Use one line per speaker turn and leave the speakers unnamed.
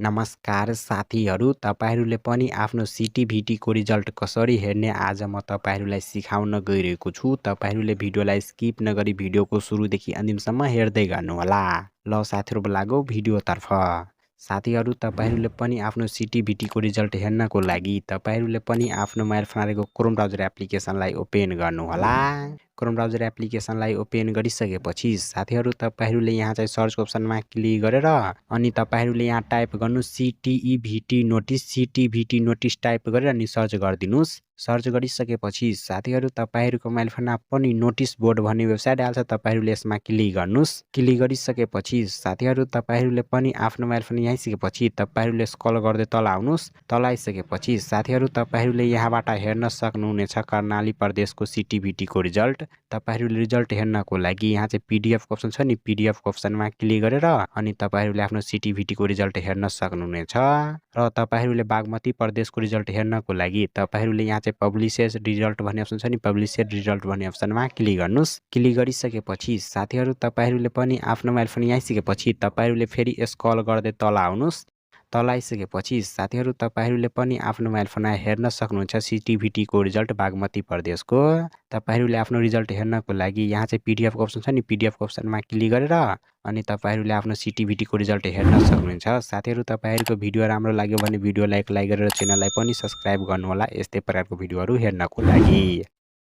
नमस्कार साथीहरू, तपाईहरूले पनि आफ्नो सिटिभिटीको रिजल्ट कसरी हेर्ने आज म तपाईहरूलाई सिकाउन गइरहेको छु। तपाईहरूले भिडियोलाई स्किप नगरी भिडियोको सुरुदेखि अन्तिमसम्म हेर्दै गर्नुहोला। ल साथीहरू लागौ भिडियोतर्फ। साथीहरू तपाईहरूले पनि आफ्नो सिटिभिटीको रिजल्ट हेर्नको लागि तपाईहरूले पनि आफ्नो मोबाइल फोनमा रहेको क्रोम ब्राउजर एप्लिकेसनलाई ओपन गर्नुहोला। क्रोम ब्राउजर एप्लिकेसनलाई ओपन गरिसकेपछि साथीहरू तपाईहरूले यहाँ चाहिँ सर्चको अप्सनमा क्लिक गरेर अनि तपाईहरूले यहाँ टाइप गर्नु सिटिभिटी नोटिस टाइप गरेर अनि सर्च गरिदिनुस्। सर्च गरिसकेपछि साथीहरू तपाईहरूको मोबाइल फोनमा पनि नोटिस बोर्ड भन्ने वेबसाइट आउँछ, तपाईहरूले यसमा क्लिक गर्नुस्। क्लिक गरिसकेपछि साथीहरू तपाईहरूले पनि आफ्नो मोबाइल फोन आइसकेपछि तपाईहरूले स्क्रल गर्दै तल आउनुस्। तल आइसकेपछि साथीहरू तपाईहरूले यहाँबाट हेर्न सक्नुहुनेछ कर्णाली प्रदेशको सिटिभिटीको रिजल्ट। तपाईहरूले रिजल्ट हेर्नको लागि यहाँ चाहिँ पीडीएफको अप्सन छ नि, पीडीएफको अप्सनमा क्लिक गरेर अनि तपाईहरूले आफ्नो सिटिभिटीको रिजल्ट हेर्न सक्नुहुनेछ। र तपाईहरूले बागमती प्रदेशको रिजल्ट हेर्नको लागि तपाईहरूले यहाँ चाहिँ पब्लिसेड रिजल्ट भन्ने अप्सन छ नि, पब्लिसेड रिजल्ट भन्ने अप्सनमा क्लिक गर्नुस्। क्लिक गरिसकेपछि साथीहरू तपाईहरूले पनि आफ्नो मोबाइल फोन आइसकेपछि तपाईहरूले फेरि स्क्रल गर्दै तल आउनुस्। तल आइसकेपछि साथीहरू तपाईहरूले पनि आफ्नो मोबाइल फोनमा हेर्न सक्नुहुन्छ सिटिभिटीको रिजल्ट बागमती प्रदेशको। तपाईहरूले आफ्नो रिजल्ट हेर्नको लागि यहाँ चाहिँ पीडीएफको अप्सन छ नि, पीडीएफको अप्सनमा क्लिक गरेर अनि तपाईहरूले आफ्नो सिटिभिटीको रिजल्ट हेर्न सक्नुहुन्छ। साथीहरू तपाईहरूको भिडियो राम्रो लाग्यो भने भिडियोलाई एक लाइक गरेर च्यानललाई पनि सब्स्क्राइब गर्नुहोला यस्तै प्रकारको भिडियोहरू हेर्नको लागि।